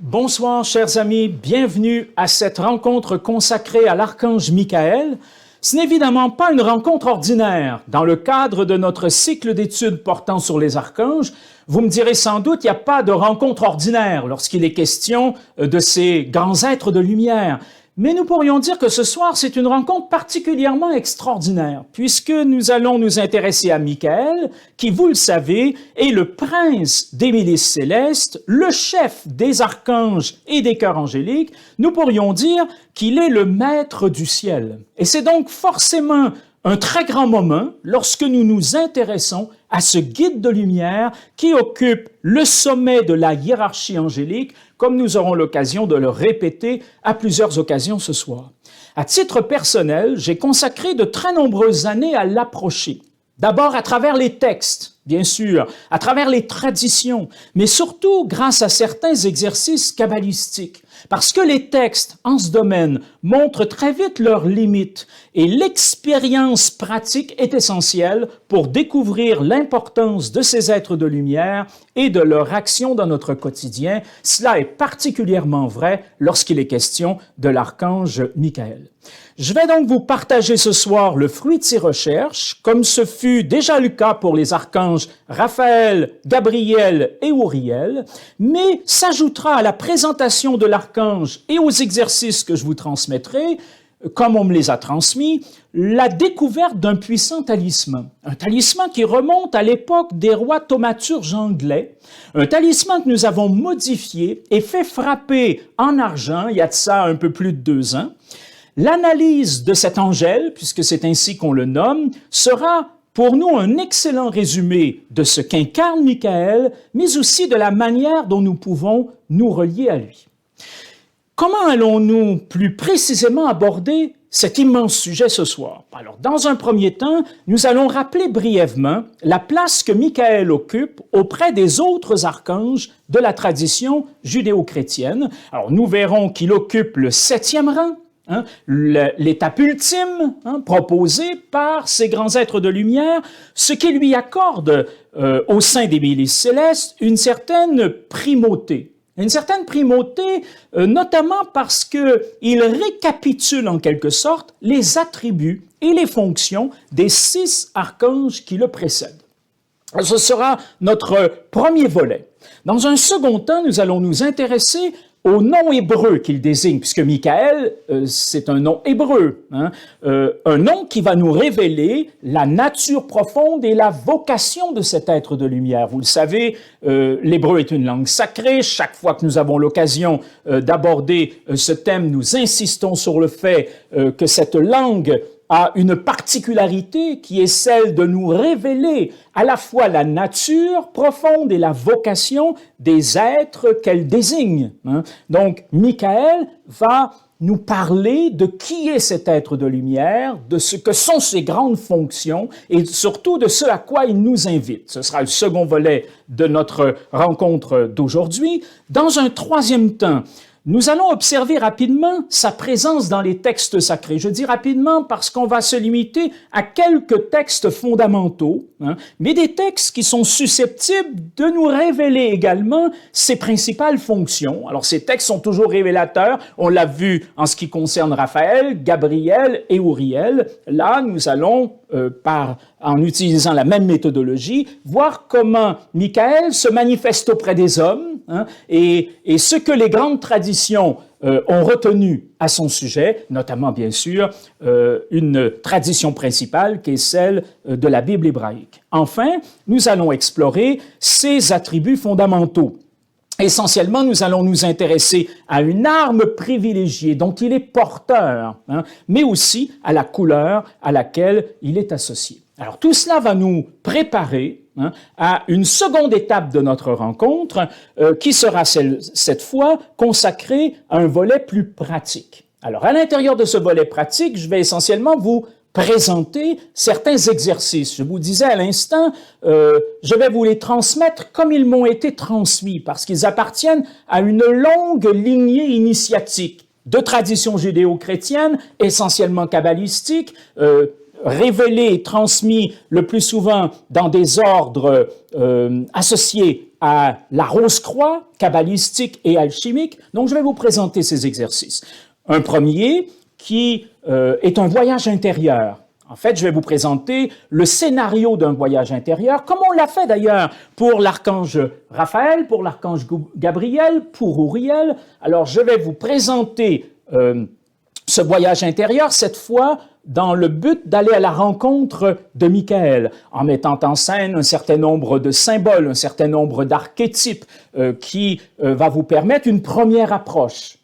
Bonsoir, chers amis, bienvenue à cette rencontre consacrée à l'archange Michael. Ce n'est évidemment pas une rencontre ordinaire. Dans le cadre de notre cycle d'études portant sur les archanges, vous me direz sans doute, il n'y a pas de rencontre ordinaire lorsqu'il est question de ces grands êtres de lumière. Mais nous pourrions dire que ce soir, c'est une rencontre particulièrement extraordinaire, puisque nous allons nous intéresser à Michael, qui, vous le savez, est le prince des milices célestes, le chef des archanges et des chœurs angéliques. Nous pourrions dire qu'il est le maître du ciel. Et c'est donc forcément un très grand moment lorsque nous nous intéressons à ce guide de lumière qui occupe le sommet de la hiérarchie angélique, comme nous aurons l'occasion de le répéter à plusieurs occasions ce soir. À titre personnel, j'ai consacré de très nombreuses années à l'approcher. D'abord à travers les textes, bien sûr, à travers les traditions, mais surtout grâce à certains exercices kabbalistiques. Parce que les textes en ce domaine montrent très vite leurs limites et l'expérience pratique est essentielle pour découvrir l'importance de ces êtres de lumière et de leur action dans notre quotidien. Cela est particulièrement vrai lorsqu'il est question de l'archange Michael. Je vais donc vous partager ce soir le fruit de ces recherches, comme ce fut déjà le cas pour les archanges Raphaël, Gabriel et Uriel, mais s'ajoutera à la présentation de l'archange et aux exercices que je vous transmettrai, comme on me les a transmis, la découverte d'un puissant talisman. Un talisman qui remonte à l'époque des rois thaumaturges anglais. Un talisman que nous avons modifié et fait frapper en argent, il y a de ça un peu plus de 2 ans. L'analyse de cet angèle, puisque c'est ainsi qu'on le nomme, sera pour nous un excellent résumé de ce qu'incarne Michael, mais aussi de la manière dont nous pouvons nous relier à lui. Comment allons-nous plus précisément aborder cet immense sujet ce soir? Alors, dans un premier temps, nous allons rappeler brièvement la place que Michael occupe auprès des autres archanges de la tradition judéo-chrétienne. Alors, nous verrons qu'il occupe le 7e rang, l'étape ultime proposée par ces grands êtres de lumière, ce qui lui accorde au sein des milices célestes une certaine primauté. Une certaine primauté, notamment parce qu'il récapitule en quelque sorte les attributs et les fonctions des 6 archanges qui le précèdent. Ce sera notre premier volet. Dans un second temps, nous allons nous intéresser au nom hébreu qu'il désigne, puisque Michael, c'est un nom hébreu, un nom qui va nous révéler la nature profonde et la vocation de cet être de lumière. Vous le savez, l'hébreu est une langue sacrée. Chaque fois que nous avons l'occasion d'aborder ce thème, nous insistons sur le fait que cette langue a une particularité qui est celle de nous révéler à la fois la nature profonde et la vocation des êtres qu'elle désigne. Donc, Michael va nous parler de qui est cet être de lumière, de ce que sont ses grandes fonctions et surtout de ce à quoi il nous invite. Ce sera le second volet de notre rencontre d'aujourd'hui. Dans un troisième temps, nous allons observer rapidement sa présence dans les textes sacrés. Je dis rapidement parce qu'on va se limiter à quelques textes fondamentaux, mais des textes qui sont susceptibles de nous révéler également ses principales fonctions. Alors, ces textes sont toujours révélateurs. On l'a vu en ce qui concerne Raphaël, Gabriel et Uriel. Là, nous allons, en utilisant la même méthodologie, voir comment Michael se manifeste auprès des hommes et ce que les grandes traditions ont retenu à son sujet, notamment bien sûr une tradition principale qui est celle de la Bible hébraïque. Enfin, nous allons explorer ses attributs fondamentaux. Essentiellement, nous allons nous intéresser à une arme privilégiée dont il est porteur, mais aussi à la couleur à laquelle il est associé. Alors, tout cela va nous préparer à une seconde étape de notre rencontre qui sera cette fois consacrée à un volet plus pratique. Alors, à l'intérieur de ce volet pratique, je vais essentiellement vous présenter certains exercices. Je vous disais à l'instant, je vais vous les transmettre comme ils m'ont été transmis parce qu'ils appartiennent à une longue lignée initiatique de tradition judéo-chrétienne, essentiellement kabbalistique, révélés et transmis le plus souvent dans des ordres associés à la rose-croix, kabbalistique et alchimique. Donc, je vais vous présenter ces exercices. Un premier qui est un voyage intérieur. En fait, je vais vous présenter le scénario d'un voyage intérieur, comme on l'a fait d'ailleurs pour l'archange Raphaël, pour l'archange Gabriel, pour Uriel. Alors, je vais vous présenter ce voyage intérieur, cette fois, dans le but d'aller à la rencontre de Michael, en mettant en scène un certain nombre de symboles, un certain nombre d'archétypes qui va vous permettre une première approche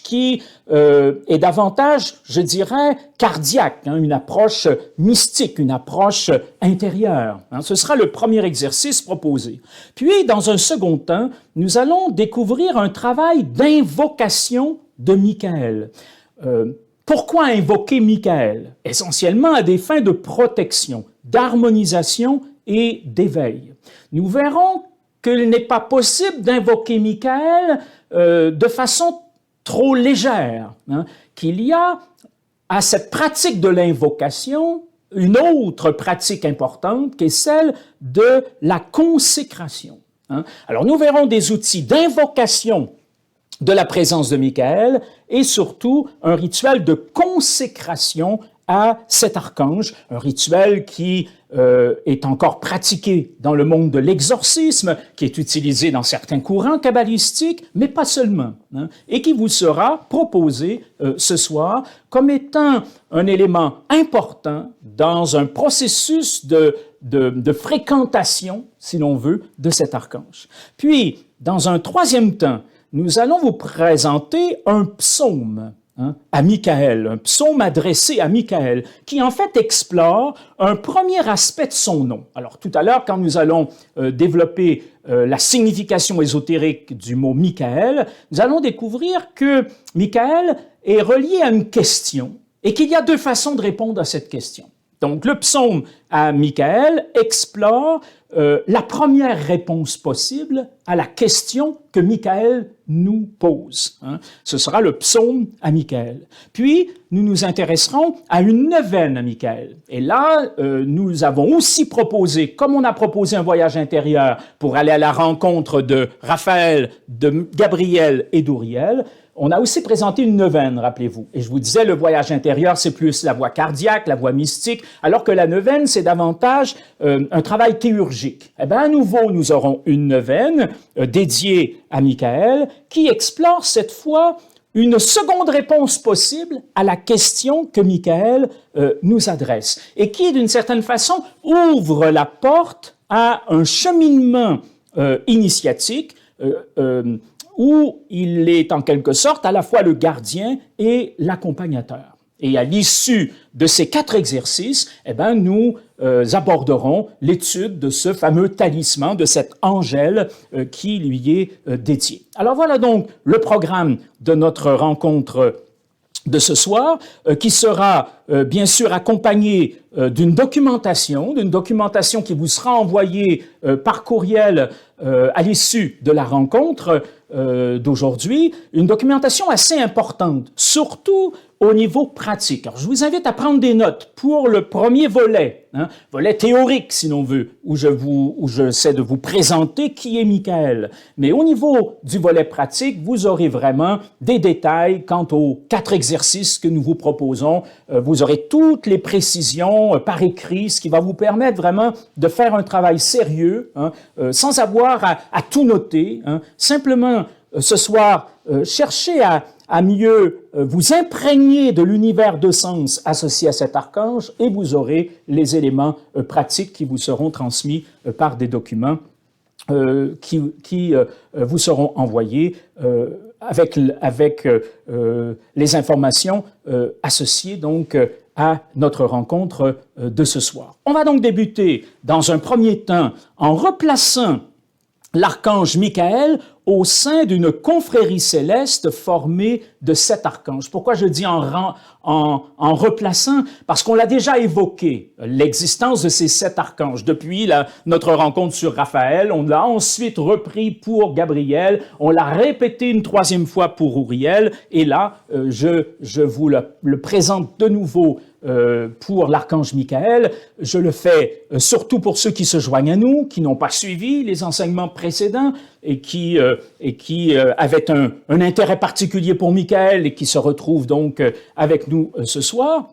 qui est davantage, je dirais, cardiaque, une approche mystique, une approche intérieure. Ce sera le premier exercice proposé. Puis, dans un second temps, nous allons découvrir un travail d'invocation de Michael. Pourquoi invoquer Michael? Essentiellement à des fins de protection, d'harmonisation et d'éveil. Nous verrons qu'il n'est pas possible d'invoquer Michael de façon trop légère, qu'il y a à cette pratique de l'invocation une autre pratique importante qui est celle de la consécration. Alors nous verrons des outils d'invocation de la présence de Michael et surtout un rituel de consécration à cet archange, un rituel qui est encore pratiqué dans le monde de l'exorcisme, qui est utilisé dans certains courants kabbalistiques, mais pas seulement, et qui vous sera proposé ce soir comme étant un élément important dans un processus de fréquentation, si l'on veut, de cet archange. Puis, dans un troisième temps, nous allons vous présenter un psaume à Michael, un psaume adressé à Michael, qui en fait explore un premier aspect de son nom. Alors tout à l'heure, quand nous allons développer la signification ésotérique du mot Michael, nous allons découvrir que Michael est relié à une question et qu'il y a deux façons de répondre à cette question. Donc le psaume à Michael explore la première réponse possible à la question que Michael nous pose. Ce sera le psaume à Michael. Puis, nous nous intéresserons à une neuvaine à Michael. Et là, nous avons aussi proposé, comme on a proposé un voyage intérieur pour aller à la rencontre de Raphaël, de Gabriel et d'Uriel, on a aussi présenté une neuvaine, rappelez-vous. Et je vous disais, le voyage intérieur, c'est plus la voie cardiaque, la voie mystique, alors que la neuvaine, c'est davantage un travail théurgique. Eh bien, à nouveau, nous aurons une neuvaine dédiée à Michael qui explore cette fois une seconde réponse possible à la question que Michael nous adresse et qui, d'une certaine façon, ouvre la porte à un cheminement initiatique où il est en quelque sorte à la fois le gardien et l'accompagnateur. Et à l'issue de ces 4 exercices, eh bien, nous aborderons l'étude de ce fameux talisman, de cet angèle qui lui est dédié. Alors voilà donc le programme de notre rencontre de ce soir, qui sera bien sûr accompagné d'une documentation qui vous sera envoyée par courriel à l'issue de la rencontre d'aujourd'hui, une documentation assez importante, surtout au niveau pratique. Alors, je vous invite à prendre des notes pour le premier volet, volet théorique, si l'on veut, où j'essaie de vous présenter qui est Michael. Mais au niveau du volet pratique, vous aurez vraiment des détails quant aux 4 exercices que nous vous proposons. Vous aurez toutes les précisions par écrit, ce qui va vous permettre vraiment de faire un travail sérieux, sans avoir à tout noter. Simplement, ce soir, cherchez à mieux vous imprégner de l'univers de sens associé à cet archange et vous aurez les éléments pratiques qui vous seront transmis par des documents qui vous seront envoyés avec les informations associées donc à notre rencontre de ce soir. On va donc débuter dans un premier temps en replaçant l'archange Michael au sein d'une confrérie céleste formée de 7 archanges. Pourquoi je dis en replaçant? Parce qu'on l'a déjà évoqué, l'existence de ces 7 archanges. Depuis notre rencontre sur Raphaël, on l'a ensuite repris pour Gabriel, on l'a répété une 3e fois pour Uriel, et là, je vous le présente de nouveau pour l'archange Michael. Je le fais surtout pour ceux qui se joignent à nous, qui n'ont pas suivi les enseignements précédents et qui avaient un intérêt particulier pour Michael et qui se retrouvent donc avec nous ce soir.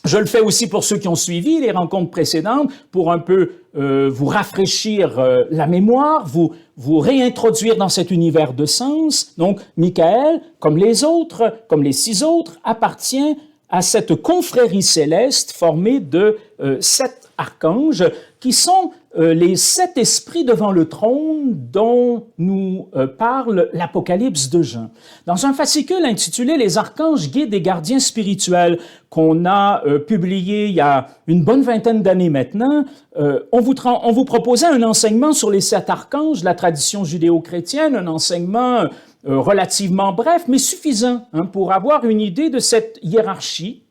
Je le fais aussi pour ceux qui ont suivi les rencontres précédentes, pour un peu vous rafraîchir la mémoire, vous réintroduire dans cet univers de sens. Donc, Michael, comme les autres, comme les 6 autres, appartient à cette confrérie céleste formée de 7 archanges qui sont les 7 esprits devant le trône dont nous parle l'Apocalypse de Jean. Dans un fascicule intitulé « Les archanges guides et gardiens spirituels » qu'on a publié il y a une bonne vingtaine d'années maintenant, on vous proposait un enseignement sur les 7 archanges de la tradition judéo-chrétienne, un enseignement relativement bref, mais suffisant pour avoir une idée de cette hiérarchie.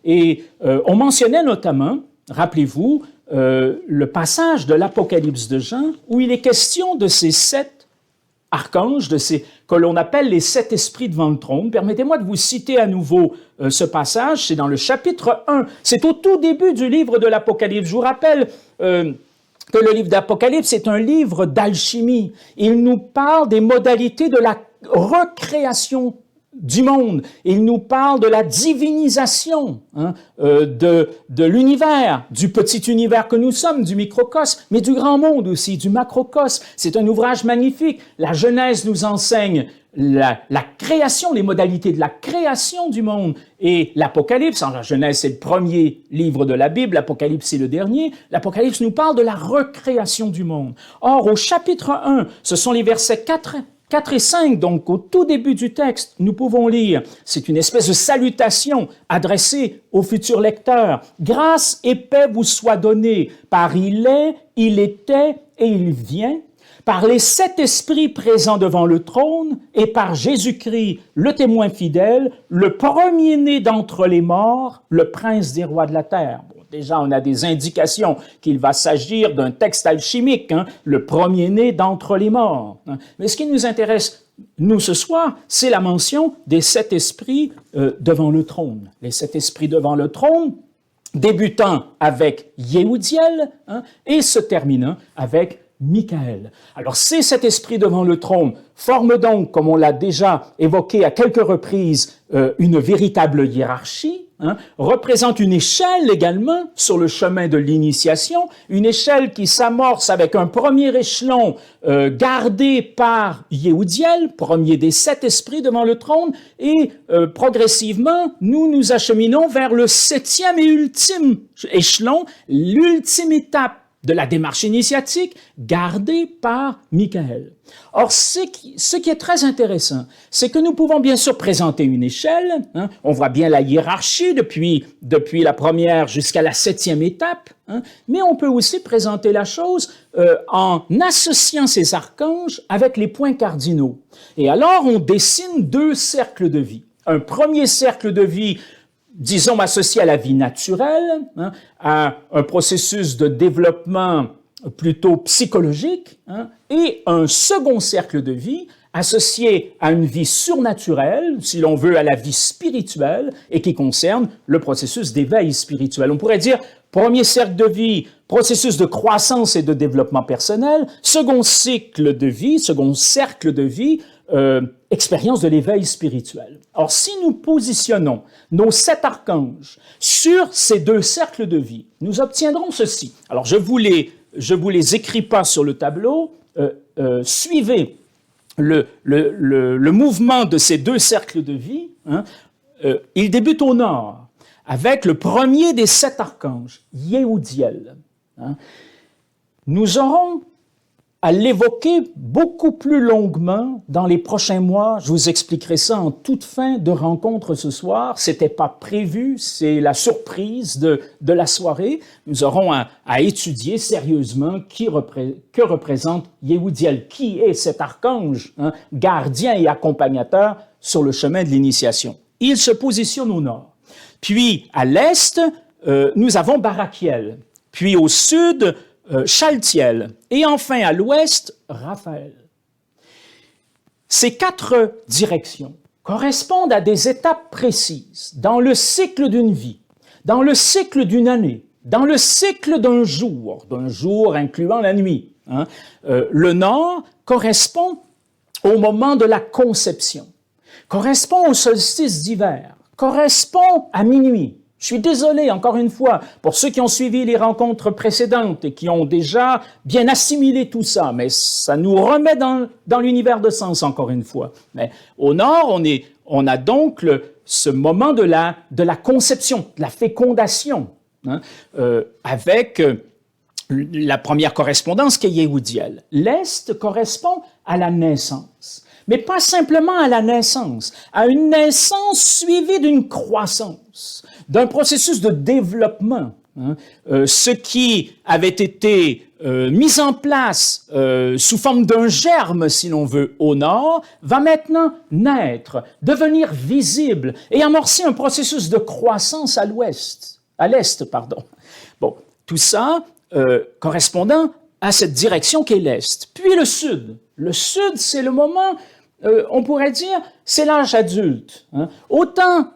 Et on mentionnait notamment, rappelez-vous, le passage de l'Apocalypse de Jean, où il est question de ces 7 archanges, que l'on appelle les 7 esprits devant le trône. Permettez-moi de vous citer à nouveau ce passage, c'est dans le chapitre 1, c'est au tout début du livre de l'Apocalypse. Je vous rappelle que le livre d'Apocalypse est un livre d'alchimie. Il nous parle des modalités de la recréation du monde. Il nous parle de la divinisation de l'univers, du petit univers que nous sommes, du microcosme, mais du grand monde aussi, du macrocosme. C'est un ouvrage magnifique. La Genèse nous enseigne la création, les modalités de la création du monde. Et l'Apocalypse, alors la Genèse c'est le premier livre de la Bible, l'Apocalypse c'est le dernier, l'Apocalypse nous parle de la recréation du monde. Or, au chapitre 1, ce sont les versets 4 et 5, donc au tout début du texte, nous pouvons lire, c'est une espèce de salutation adressée au futur lecteur. « Grâce et paix vous soient données, par il est, il était et il vient, par les 7 esprits présents devant le trône et par Jésus-Christ, le témoin fidèle, le premier-né d'entre les morts, le prince des rois de la terre. » Déjà, on a des indications qu'il va s'agir d'un texte alchimique, le premier-né d'entre les morts. Mais ce qui nous intéresse, nous, ce soir, c'est la mention des 7 esprits devant le trône. Les 7 esprits devant le trône, débutant avec Yehoudiel et se terminant avec Michael. Alors, ces 7 esprits devant le trône forment donc, comme on l'a déjà évoqué à quelques reprises, une véritable hiérarchie, représente une échelle également sur le chemin de l'initiation, une échelle qui s'amorce avec un premier échelon gardé par Yehoudiel, premier des 7 esprits devant le trône, et progressivement, nous nous acheminons vers le 7e et ultime échelon, l'ultime étape de la démarche initiatique gardée par Michael. Or, ce qui est très intéressant, c'est que nous pouvons bien sûr présenter une échelle, on voit bien la hiérarchie depuis la première jusqu'à la 7e étape, mais on peut aussi présenter la chose en associant ces archanges avec les points cardinaux. Et alors, on dessine 2 cercles de vie. Un premier cercle de vie, disons, associé à la vie naturelle, à un processus de développement plutôt psychologique, et un second cercle de vie associé à une vie surnaturelle, si l'on veut, à la vie spirituelle, et qui concerne le processus d'éveil spirituel. On pourrait dire, premier cercle de vie, processus de croissance et de développement personnel, second cycle de vie, second cercle de vie, expérience de l'éveil spirituel. Or, si nous positionnons nos 7 archanges sur ces 2 cercles de vie, nous obtiendrons ceci. Alors, je vous les écris pas sur le tableau, suivez le mouvement de ces 2 cercles de vie. Il débute au nord, avec le premier des 7 archanges, Yehoudiel. Nous aurons à l'évoquer beaucoup plus longuement dans les prochains mois. Je vous expliquerai ça en toute fin de rencontre ce soir. C'était pas prévu, c'est la surprise de la soirée. Nous aurons à étudier sérieusement que représente Yehoudiel, qui est cet archange, gardien et accompagnateur sur le chemin de l'initiation. Il se positionne au nord. Puis à l'est, nous avons Barakiel. Puis au sud, Chaltiel, et enfin à l'ouest, Raphaël. Ces 4 directions correspondent à des étapes précises dans le cycle d'une vie, dans le cycle d'une année, dans le cycle d'un jour incluant la nuit, hein, le nord correspond au moment de la conception, correspond au solstice d'hiver, correspond à minuit. Je suis désolé, encore une fois, pour ceux qui ont suivi les rencontres précédentes et qui ont déjà bien assimilé tout ça, mais ça nous remet dans l'univers de sens, encore une fois. Mais au nord, on a donc ce moment de la conception, de la fécondation, hein, avec la première correspondance qui est Yehudiel. L'Est correspond à la naissance, mais pas simplement à la naissance, à une naissance suivie d'une croissance, d'un processus de développement. Hein. Ce qui avait été mis en place sous forme d'un germe, si l'on veut, au nord, va maintenant naître, devenir visible et amorcer un processus de croissance à l'est, pardon. Bon, tout ça correspondant à cette direction qu'est l'est. Puis le sud. Le sud, c'est le moment, on pourrait dire, c'est l'âge adulte. Hein. Autant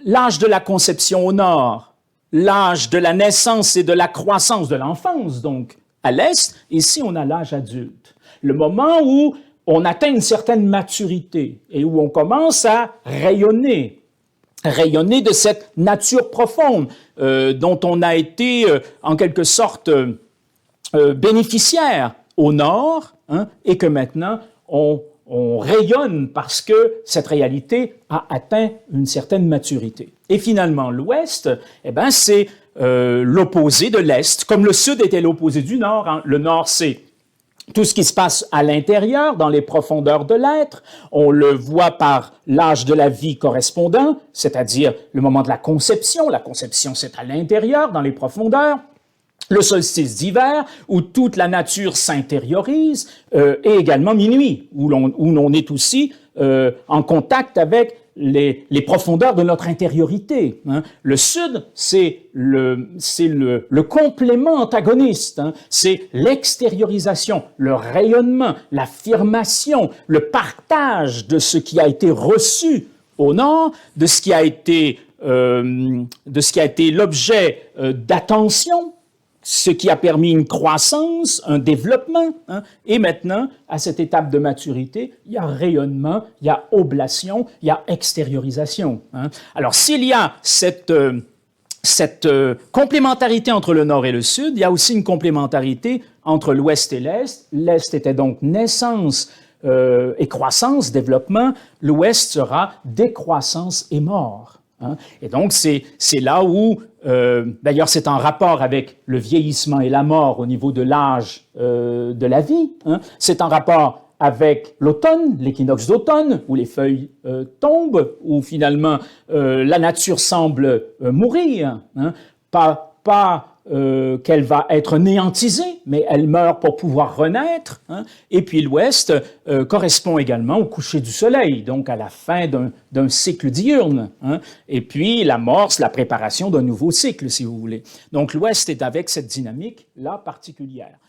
l'âge de la conception au nord, l'âge de la naissance et de la croissance de l'enfance, donc, à l'est, ici, on a l'âge adulte. Le moment où on atteint une certaine maturité et où on commence à rayonner de cette nature profonde dont on a été, en quelque sorte, bénéficiaire au nord, hein, et que maintenant, on rayonne parce que cette réalité a atteint une certaine maturité. Et finalement, l'Ouest, eh ben, c'est l'opposé de l'Est, comme le Sud était l'opposé du Nord. Hein. Le Nord, c'est tout ce qui se passe à l'intérieur, dans les profondeurs de l'être. On le voit par l'âge de la vie correspondant, c'est-à-dire le moment de la conception. La conception, c'est à l'intérieur, dans les profondeurs. Le solstice d'hiver, où toute la nature s'intériorise, et également minuit, où l'on est aussi en contact avec les profondeurs de notre intériorité. Hein. Le sud, c'est le complément antagoniste, hein. C'est l'extériorisation, le rayonnement, l'affirmation, le partage de ce qui a été reçu au nord, de ce qui a été l'objet d'attention, ce qui a permis une croissance, un développement. Hein. Et maintenant, à cette étape de maturité, il y a rayonnement, il y a oblation, il y a extériorisation. Hein. Alors, s'il y a cette complémentarité entre le nord et le sud, il y a aussi une complémentarité entre l'ouest et l'est. L'est était donc naissance et croissance, développement. L'ouest sera décroissance et mort. Hein. Et donc, c'est là où, d'ailleurs, c'est en rapport avec le vieillissement et la mort au niveau de l'âge de la vie. Hein. C'est en rapport avec l'automne, l'équinoxe d'automne, où les feuilles tombent, où finalement la nature semble mourir. Hein. Pas qu'elle va être néantisée, mais elle meurt pour pouvoir renaître. Hein. Et puis l'ouest correspond également au coucher du soleil, donc à la fin d'un cycle diurne. Hein. Et puis l'amorce, la préparation d'un nouveau cycle, si vous voulez. Donc l'ouest est avec cette dynamique-là particulière.